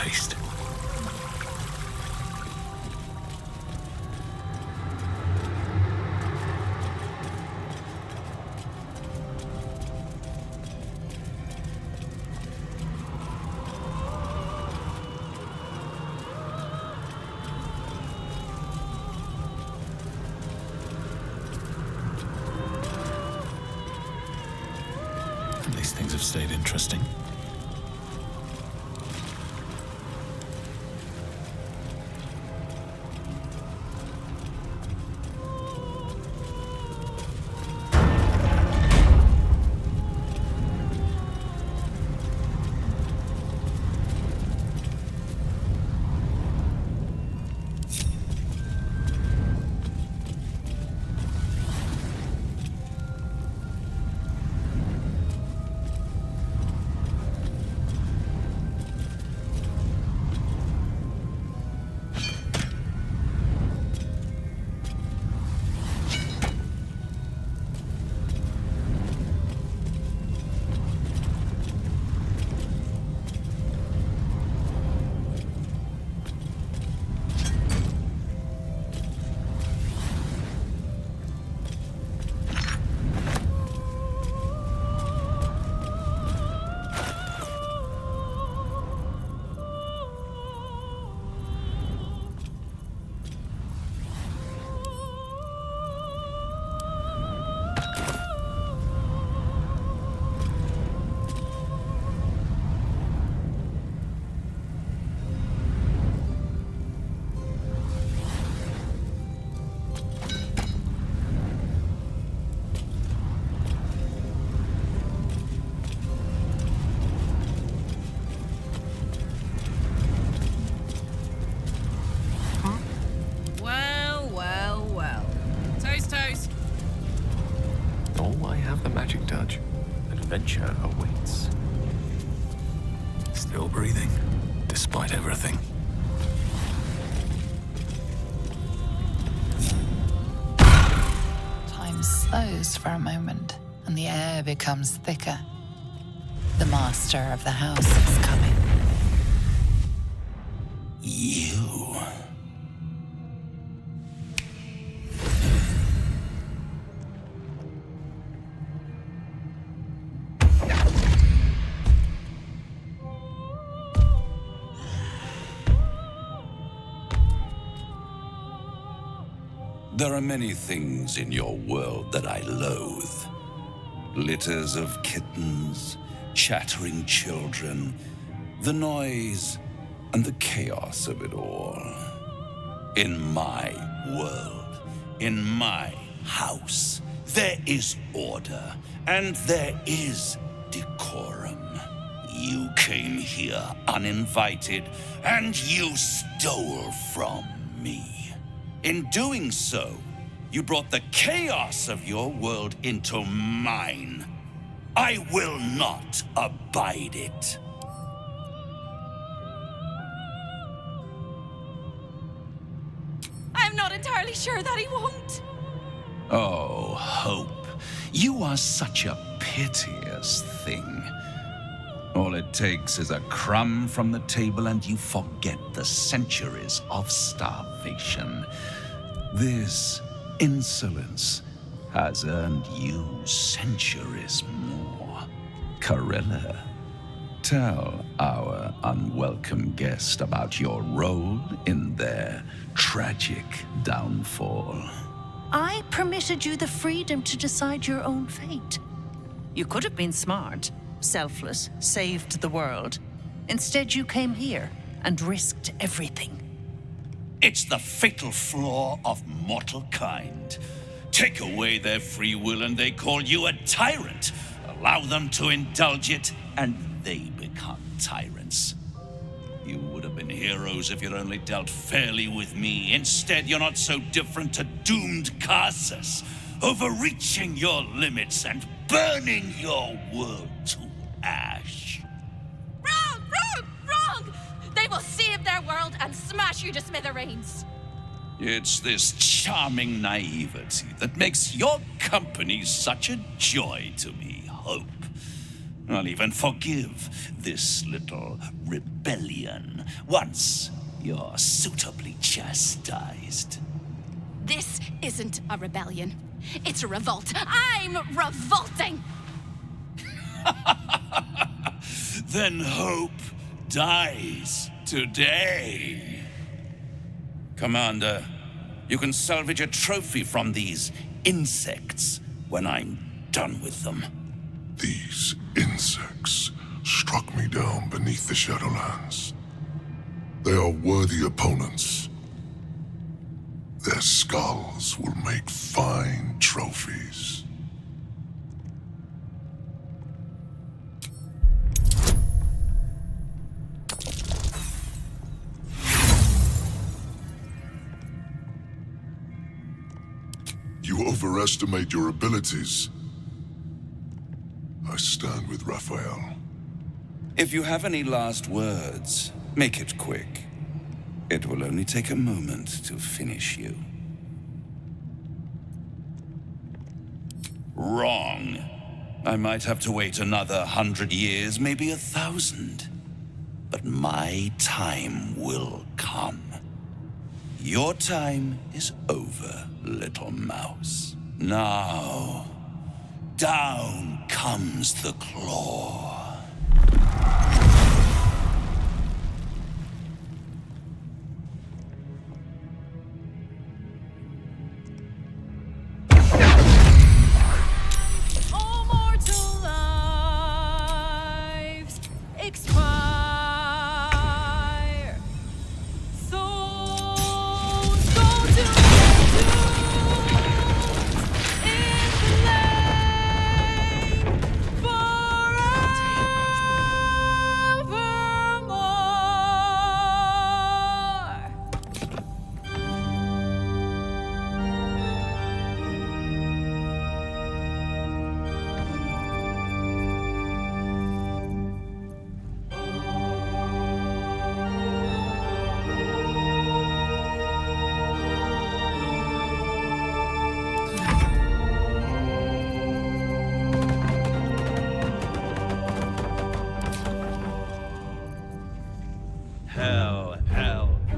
taste. These things have stayed interesting. Adventure awaits. Still breathing, despite everything. Time slows for a moment, and the air becomes thicker. The master of the house is coming. You. There are many things in your world that I loathe. Litters of kittens, chattering children, the noise and the chaos of it all. In my world, in my house, there is order and there is decorum. You came here uninvited and you stole from me. In doing so, you brought the chaos of your world into mine. I will not abide it. I'm not entirely sure that he won't. Oh, Hope, you are such a piteous thing. All it takes is a crumb from the table and you forget the centuries of starvation. This insolence has earned you centuries more. Corella, tell our unwelcome guest about your role in their tragic downfall. I permitted you the freedom to decide your own fate. You could have been smart, selfless, saved the world. Instead, you came here and risked everything. It's the fatal flaw of mortal kind. Take away their free will and they call you a tyrant. Allow them to indulge it and they become tyrants. You would have been heroes if you'd only dealt fairly with me. Instead, you're not so different to doomed Karsus, overreaching your limits and burning your world to ash. Wrong! They will save their world and smash you to smithereens. It's this charming naivety that makes your company such a joy to me, Hope. I'll even forgive this little rebellion once you're suitably chastised. This isn't a rebellion. It's a revolt. I'm revolting! Then hope dies today. Commander, you can salvage a trophy from these insects when I'm done with them. These insects struck me down beneath the Shadowlands. They are worthy opponents. Their skulls will make fine trophies. You overestimate your abilities. I stand with Raphael. If you have any last words, make it quick. It will only take a moment to finish you. Wrong. I might have to wait another 100 years, maybe 1,000. But my time will come. Your time is over, little mouse. Now, down comes the claw. All mortal lives expire. Souls go to their dooms in flame forevermore.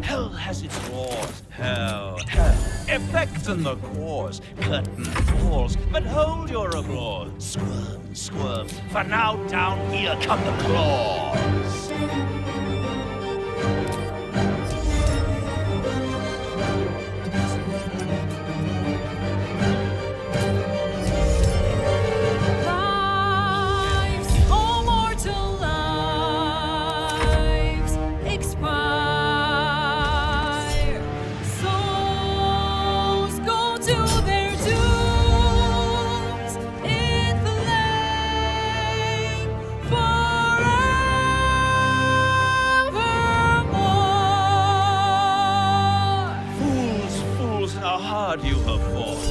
Hell has its laws. Hell. Effect and the cause. Curtain falls, but hold your applause. Squirm, for now down here come the claws. Lives, all mortal lives expire. Souls go to their dooms in flame forevermore. Fools, how hard you have fought.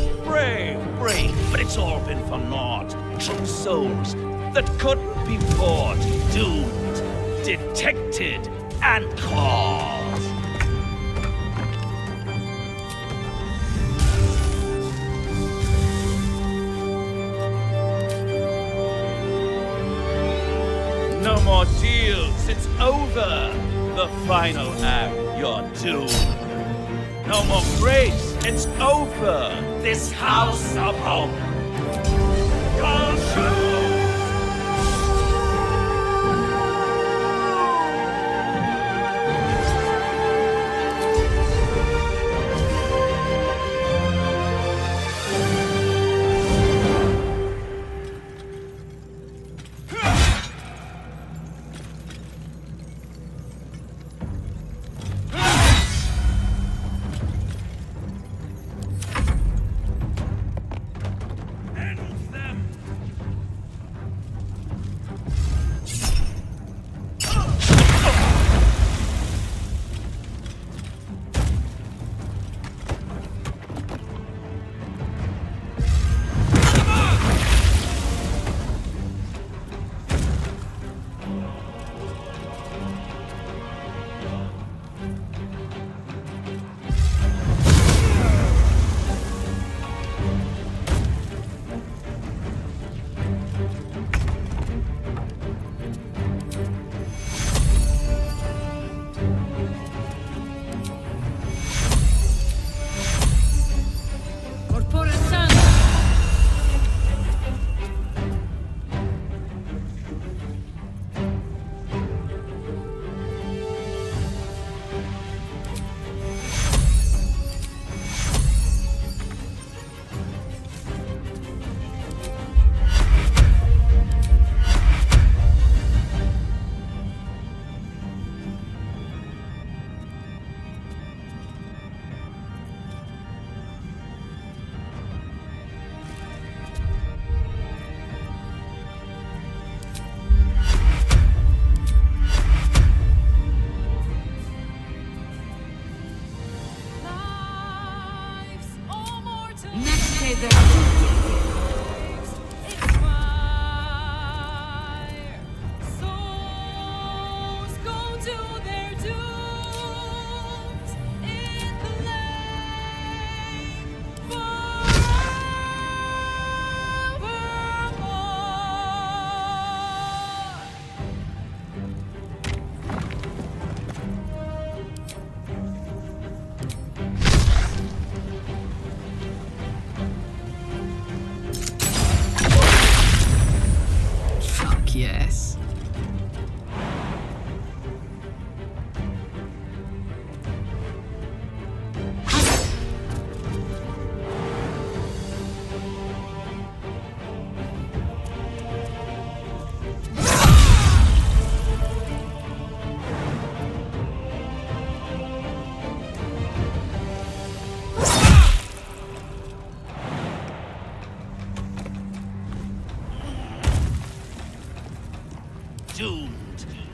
Brave, but it's all been for naught. True souls that couldn't be bought. Doomed, detected, and caught. No more deals, it's over. The final act, you're doomed. No more grace, it's over. This house of hope. Consumed.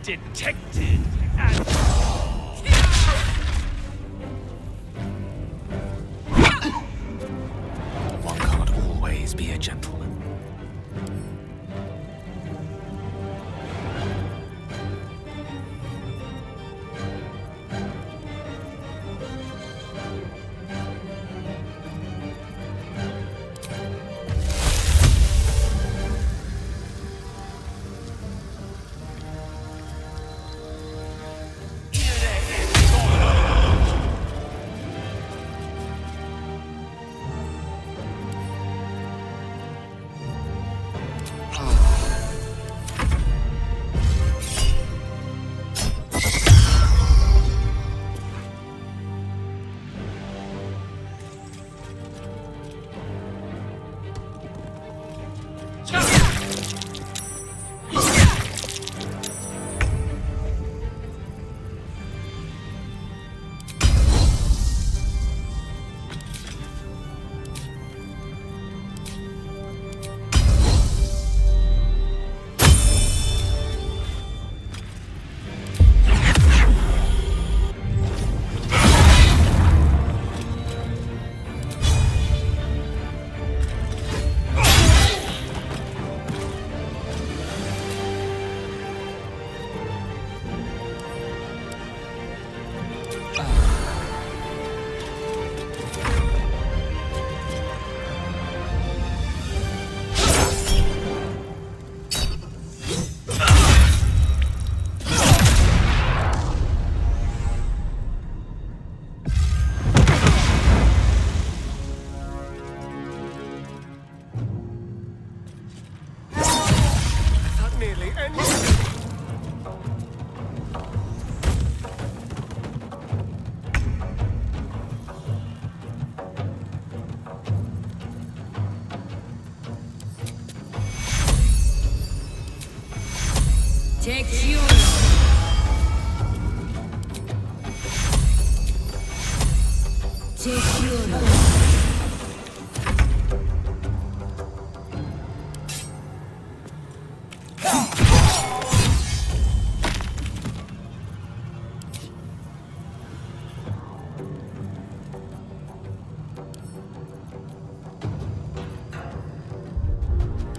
detected and... One can't always be a gentleman.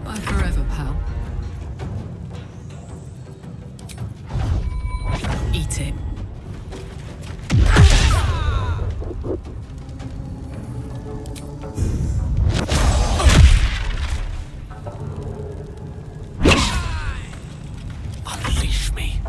Bye forever, pal. Eat it. Unleash me.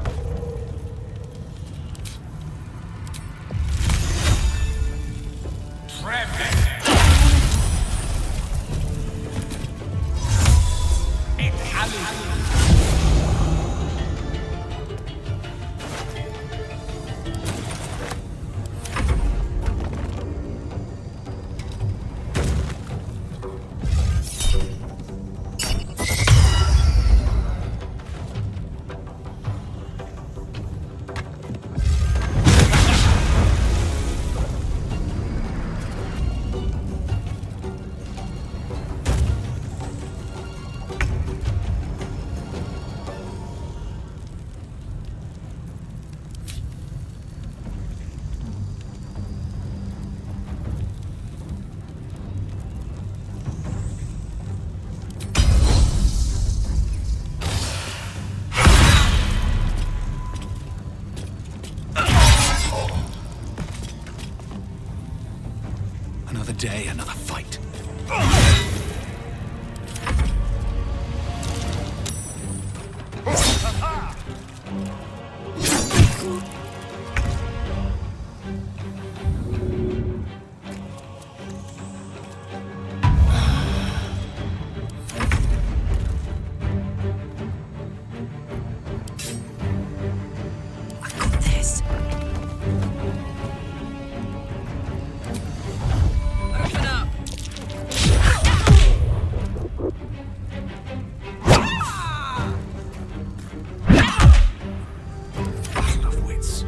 Another day, another fight. I got this. Open up. Battle of wits.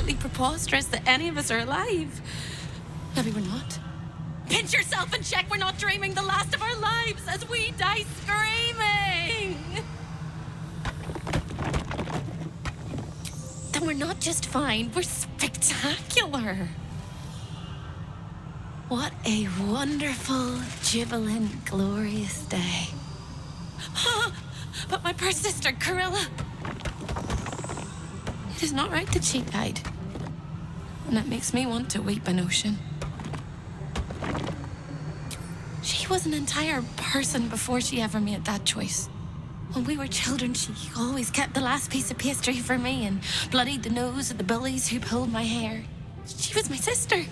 absolutely preposterous that any of us are alive. Maybe we're not. Pinch yourself and check we're not dreaming the last of our lives as we die screaming. Then we're not just fine, we're spectacular. What a wonderful, jubilant, glorious day. But my poor sister, Corilla. It is not right that she died. And that makes me want to weep an ocean. She was an entire person before she ever made that choice. When we were children, she always kept the last piece of pastry for me and bloodied the nose of the bullies who pulled my hair. She was my sister.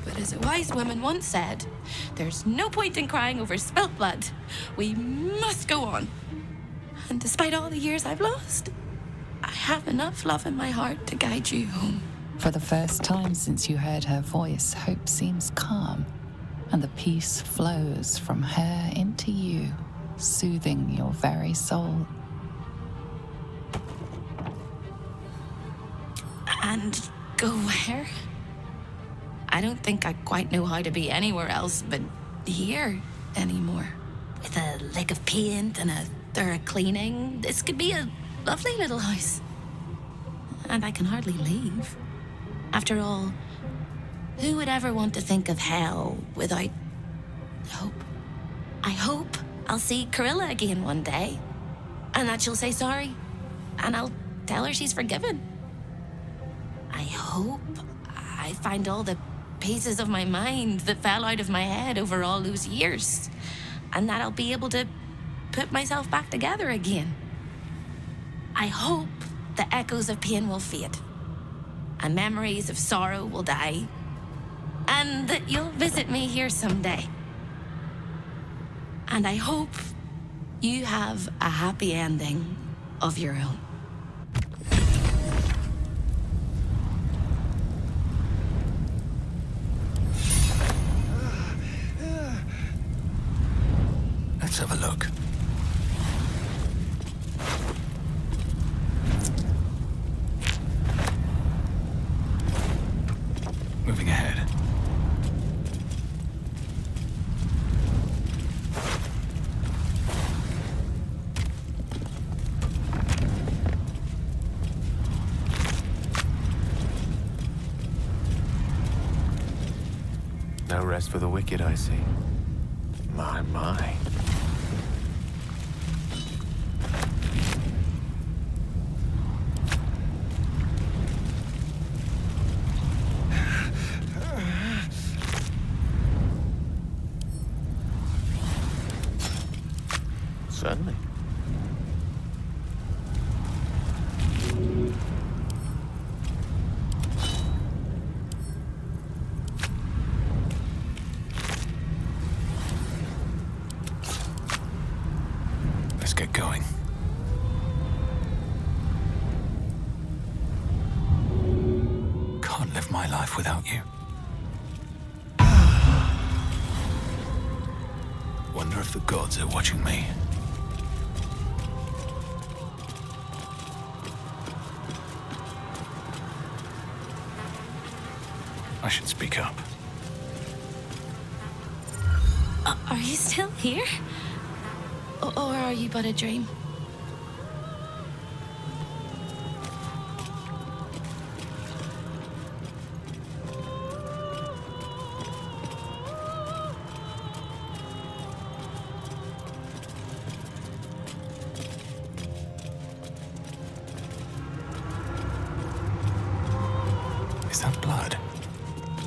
But as a wise woman once said, there's no point in crying over spilt blood. We must go on. And despite all the years I've lost, I have enough love in my heart to guide you home. For the first time since you heard her voice, hope seems calm, and the peace flows from her into you, soothing your very soul. And go where? I don't think I quite know how to be anywhere else but here anymore. With a lick of paint and a thorough cleaning, this could be a lovely little house. And I can hardly leave. After all, who would ever want to think of hell without hope? I hope I'll see Corilla again one day, and that she'll say sorry, and I'll tell her she's forgiven. I hope I find all the pieces of my mind that fell out of my head over all those years, and that I'll be able to put myself back together again. I hope the echoes of pain will fade, and memories of sorrow will die, and that you'll visit me here someday. And I hope you have a happy ending of your own. Let's have a look. Moving ahead. No rest for the wicked, I see. My, my. Certainly. Let's get going. Can't live my life without you. Wonder if the gods are watching me. I should speak up. Are you still here? Or are you but a dream? Is that blood?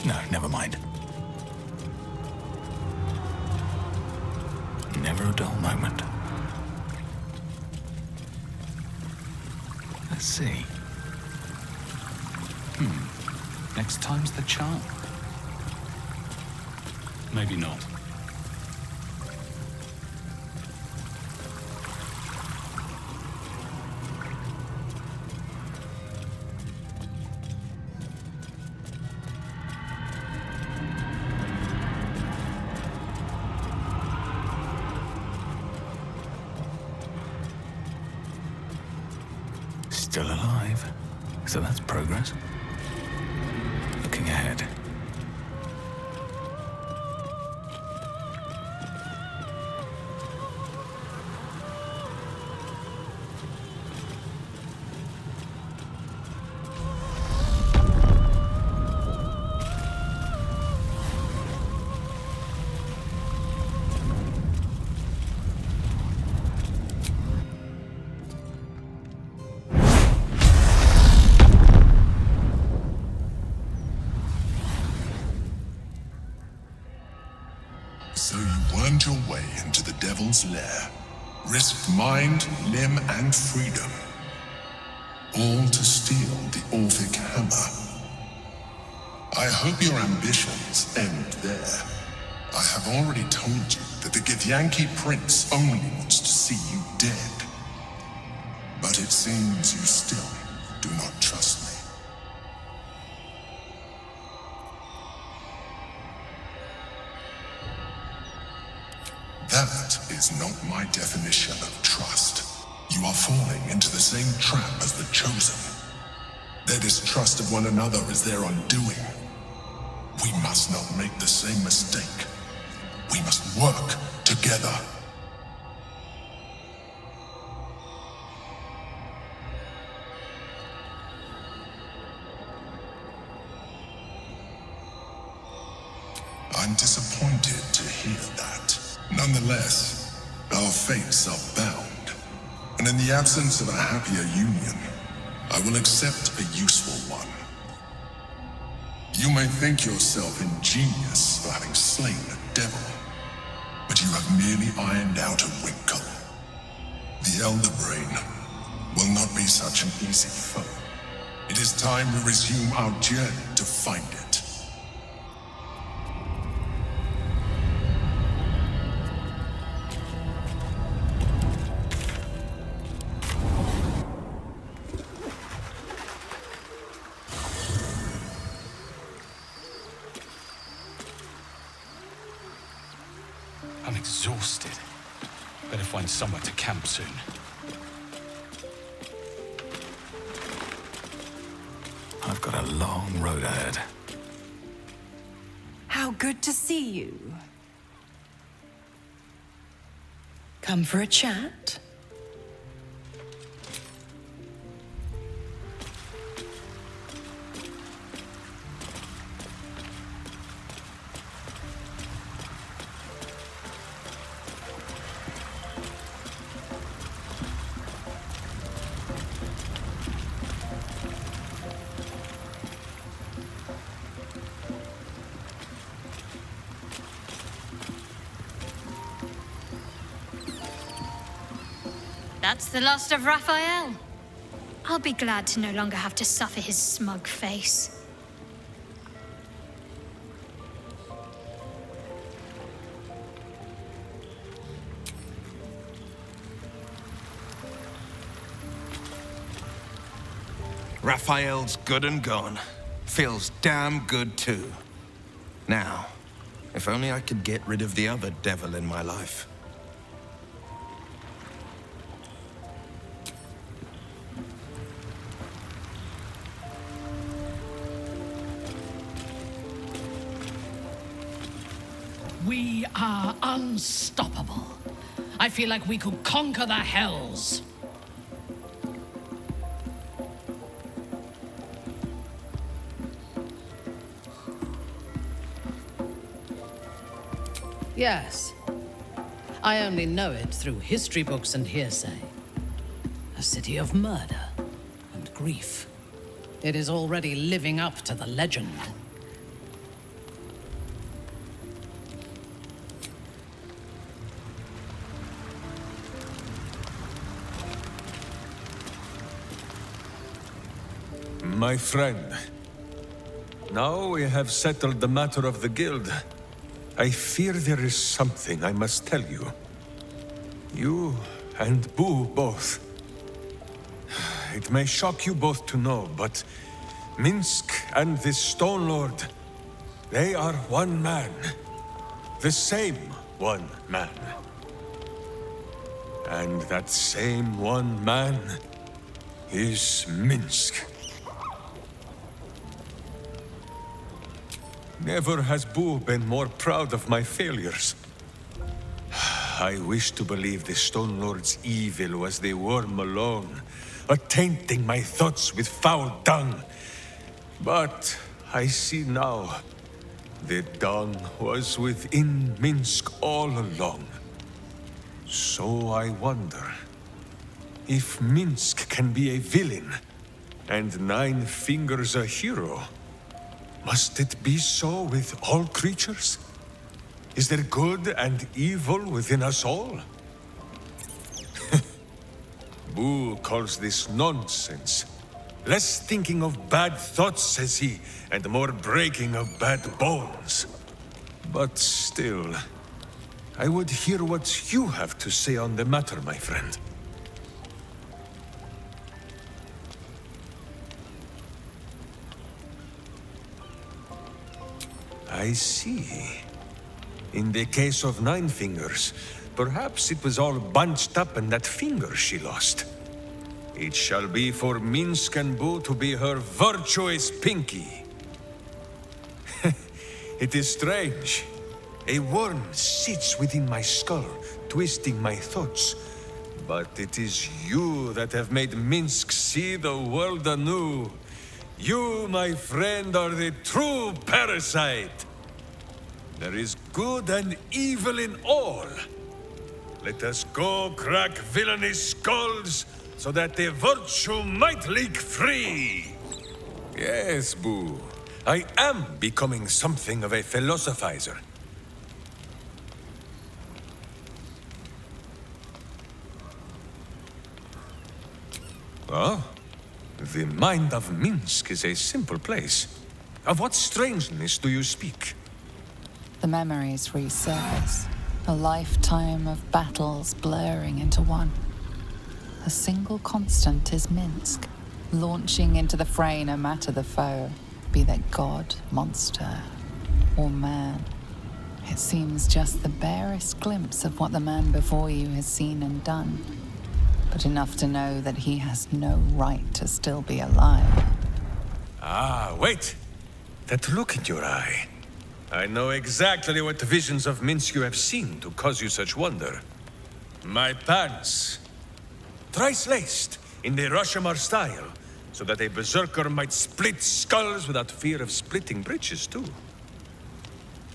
No, never mind. Never a dull moment. Let's see. Next time's the charm. Maybe not. Still alive, so that's progress. ahead. So you wormed your way into the Devil's Lair, risked mind, limb, and freedom, all to steal the Orphic Hammer. I hope your ambitions end there. I have already told you that the Githyanki Prince only wants to see you dead. But it seems you still do not trust me. That is not my definition of trust. You are falling into the same trap as the Chosen. Their distrust of one another is their undoing. We must not make the same mistake. We must work together. I'm disappointed to hear that. Nonetheless, our fates are bound, and in the absence of a happier union, I will accept a useful one. You may think yourself ingenious for having slain a devil, but you have merely ironed out a wrinkle. The Elder Brain will not be such an easy foe. It is time we resume our journey to find it. I'm exhausted. Better find somewhere to camp soon. I've got a long road ahead. How good to see you. Come for a chat? That's the last of Raphael. I'll be glad to no longer have to suffer his smug face. Raphael's good and gone. Feels damn good too. Now, if only I could get rid of the other devil in my life. We are unstoppable. I feel like we could conquer the hells. Yes. I only know it through history books and hearsay. A city of murder and grief. It is already living up to the legend. My friend, now we have settled the matter of the guild. I fear there is something I must tell you. You and Boo both. It may shock you both to know, but Minsk and this Stone Lord, they are one man. The same one man. And that same one man is Minsk. Never has Boo been more proud of my failures. I wish to believe the Stone Lord's evil was the worm alone, tainting my thoughts with foul dung. But I see now, the dung was within Minsk all along. So I wonder, if Minsk can be a villain, and Nine Fingers a hero, must it be so with all creatures? Is there good and evil within us all? Boo calls this nonsense. Less thinking of bad thoughts, says he, and more breaking of bad bones. But still, I would hear what you have to say on the matter, my friend. I see. In the case of Nine Fingers, perhaps it was all bunched up in that finger she lost. It shall be for Minsk and Boo to be her virtuous pinky. It is strange. A worm sits within my skull, twisting my thoughts. But it is you that have made Minsk see the world anew. You, my friend, are the true parasite. There is good and evil in all. Let us go crack villainous skulls, so that the virtue might leak free. Yes, Boo. I am becoming something of a philosophizer. Oh, the mind of Minsk is a simple place. Of what strangeness do you speak? The memories resurface, a lifetime of battles blurring into one. A single constant is Minsk, launching into the fray no matter the foe, be they god, monster, or man. It seems just the barest glimpse of what the man before you has seen and done, but enough to know that he has no right to still be alive. Ah, wait! That look in your eye. I know exactly what visions of Minsk you have seen to cause you such wonder. My pants. Thrice laced, in the Rashomar style, so that a berserker might split skulls without fear of splitting breeches too.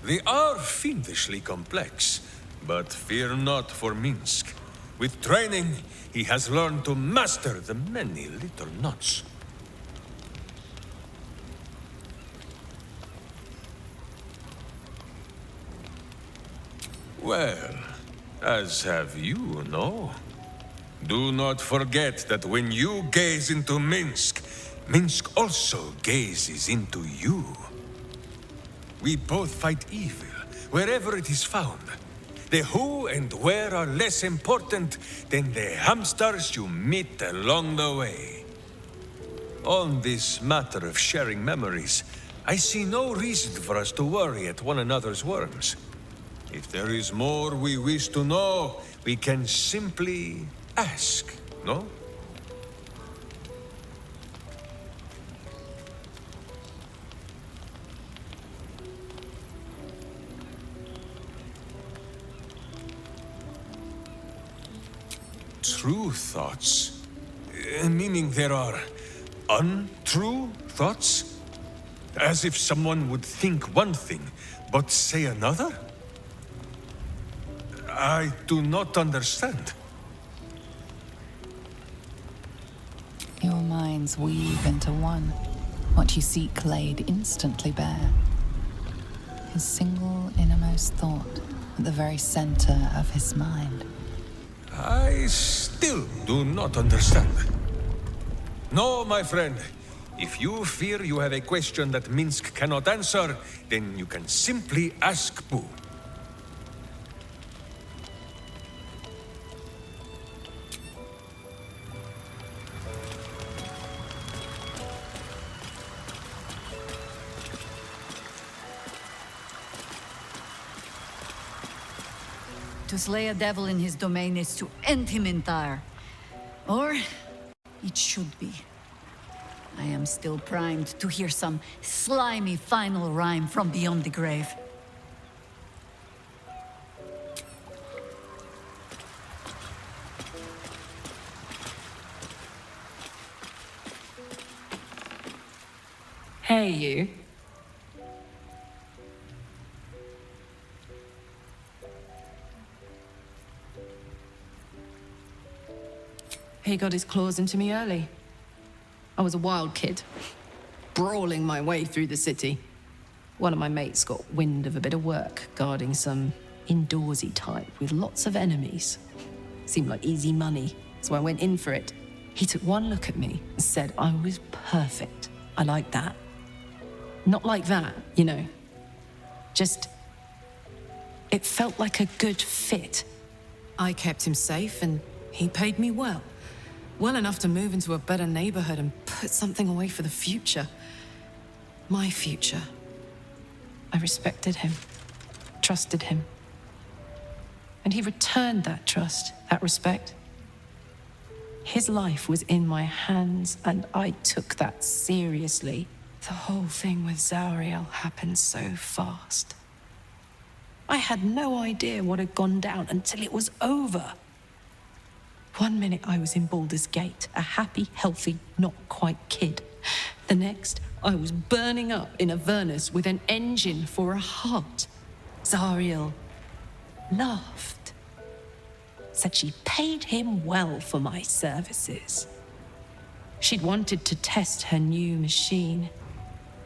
They are fiendishly complex, but fear not for Minsk. With training, he has learned to master the many little knots. Well, as have you, no? Do not forget that when you gaze into Minsk, Minsk also gazes into you. We both fight evil, wherever it is found. The who and where are less important than the hamsters you meet along the way. On this matter of sharing memories, I see no reason for us to worry at one another's worms. If there is more we wish to know, we can simply ask, no? True thoughts? Meaning there are untrue thoughts? As if someone would think one thing, but say another? I do not understand. Your minds weave into one. What you seek laid instantly bare. His single innermost thought at the very center of his mind. I still do not understand. No, my friend. If you fear you have a question that Minsk cannot answer, then you can simply ask Boo. To slay a devil in his domain is to end him entire. Or it should be. I am still primed to hear some slimy final rhyme from beyond the grave. Hey, you. He got his claws into me early. I was a wild kid, brawling my way through the city. One of my mates got wind of a bit of work guarding some indoorsy type with lots of enemies. Seemed like easy money, so I went in for it. He took one look at me and said I was perfect. I like that. Not like that, you know. Just... it felt like a good fit. I kept him safe and he paid me well. Well enough to move into a better neighborhood and put something away for the future. My future. I respected him, trusted him. And he returned that trust, that respect. His life was in my hands, and I took that seriously. The whole thing with Zariel happened so fast. I had no idea what had gone down until it was over. One minute I was in Baldur's Gate, a happy, healthy, not quite kid. The next, I was burning up in Avernus with an engine for a heart. Zariel laughed. Said she paid him well for my services. She'd wanted to test her new machine,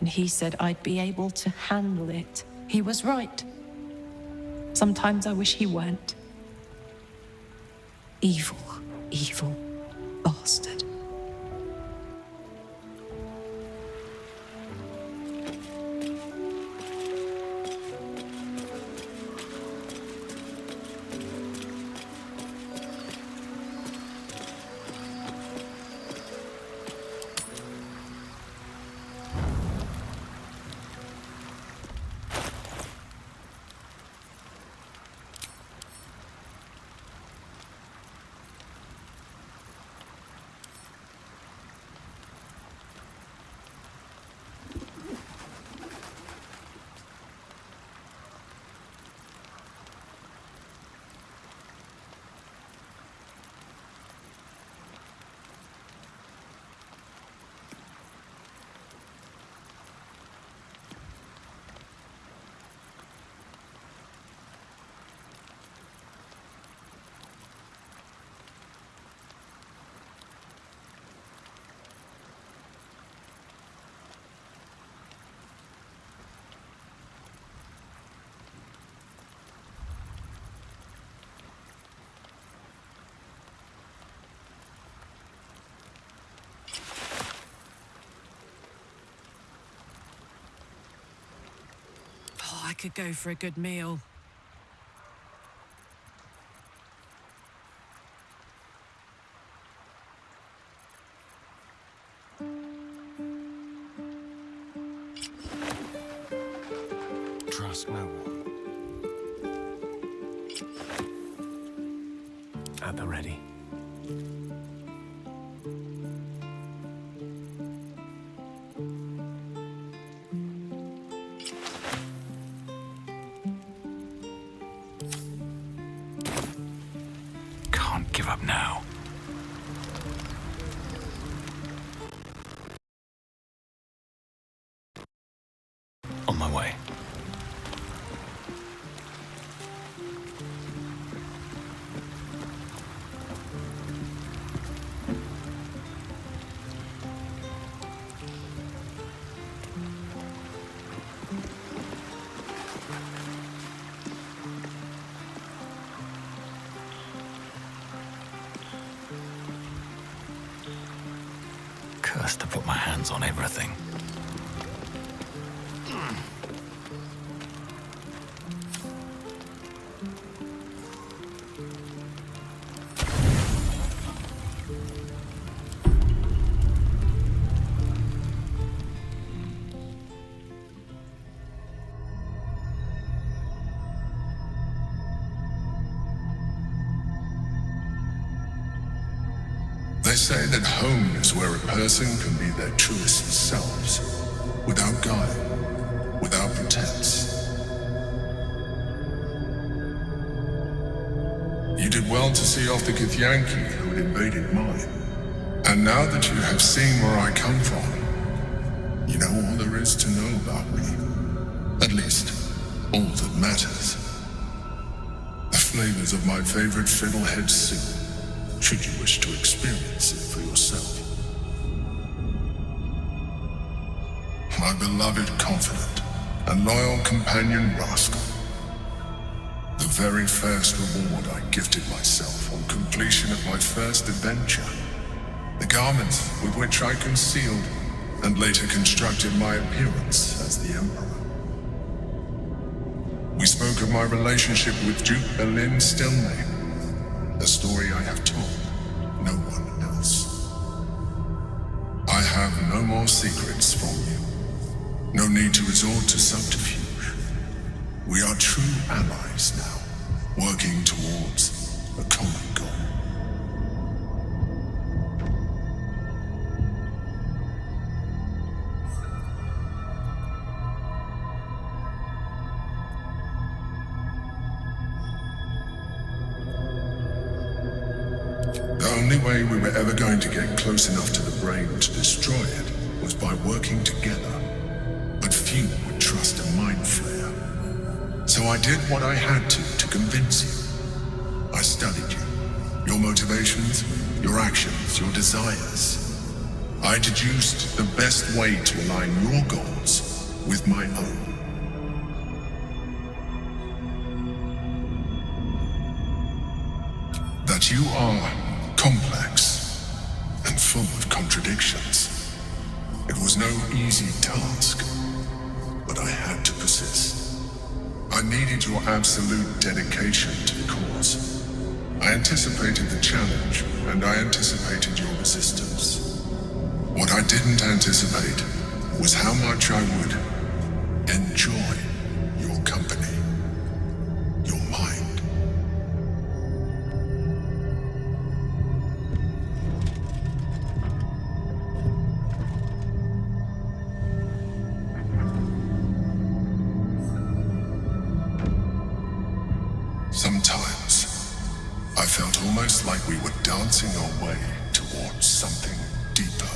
and he said I'd be able to handle it. He was right. Sometimes I wish he weren't. Evil, evil bastard. I could go for a good meal. Trust no one. At the ready. Give up now. On my way. Cursed to put my hands on everything. They say that home is where a person can be their truest selves, without guile, without pretense. You did well to see off the Githyanki who had invaded mine. And now that you have seen where I come from, you know all there is to know about me. At least, all that matters. The flavors of my favorite fiddlehead soup, should you wish to experience it for yourself. My beloved confidant and loyal companion Rascal. The very first reward I gifted myself on completion of my first adventure. The garments with which I concealed and later constructed my appearance as the Emperor. We spoke of my relationship with Duke Berlin Stilne, a story I have told no one else. I have no more secrets from you. No need to resort to subterfuge. We are true allies now, working towards a common goal. The only way we were ever going to get close enough to the brain to destroy it was by working together. But few would trust a mind flayer. So I did what I had to convince you. I studied you, your motivations, your actions, your desires. I deduced the best way to align your goals with my own. That you are complex and full of contradictions. It was no easy task, but I had to persist. I needed your absolute dedication to the cause. I anticipated the challenge, and I anticipated your resistance. What I didn't anticipate was how much I would enjoy your company, your mind. Sometimes, I felt almost like we were dancing our way towards something deeper.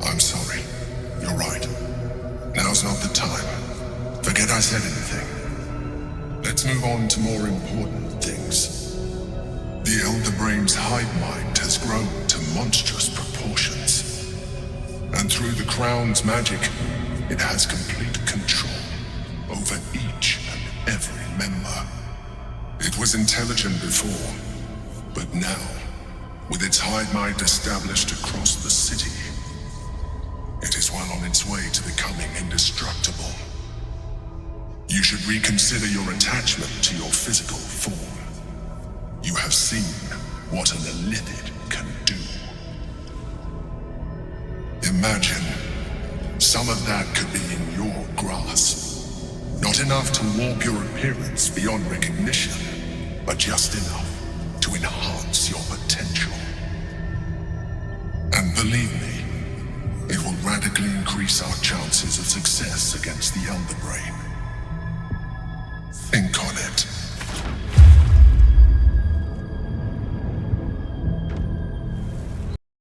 I'm sorry. You're right. Now's not the time. Forget I said anything. Let's move on to more important things. The Elder Brain's hive mind has grown to monstrous proportions. And through the Crown's magic, it has complete control over each and every member. It was intelligent before, but now, with its hive mind established across the city, it is well on its way to becoming indestructible. You should reconsider your attachment to your physical form. You have seen what an illithid can do. Imagine, some of that could be in your grasp. Not enough to warp your appearance beyond recognition, but just enough to enhance your potential. And believe me, it will radically increase our chances of success against the Elder Brain. Think on it.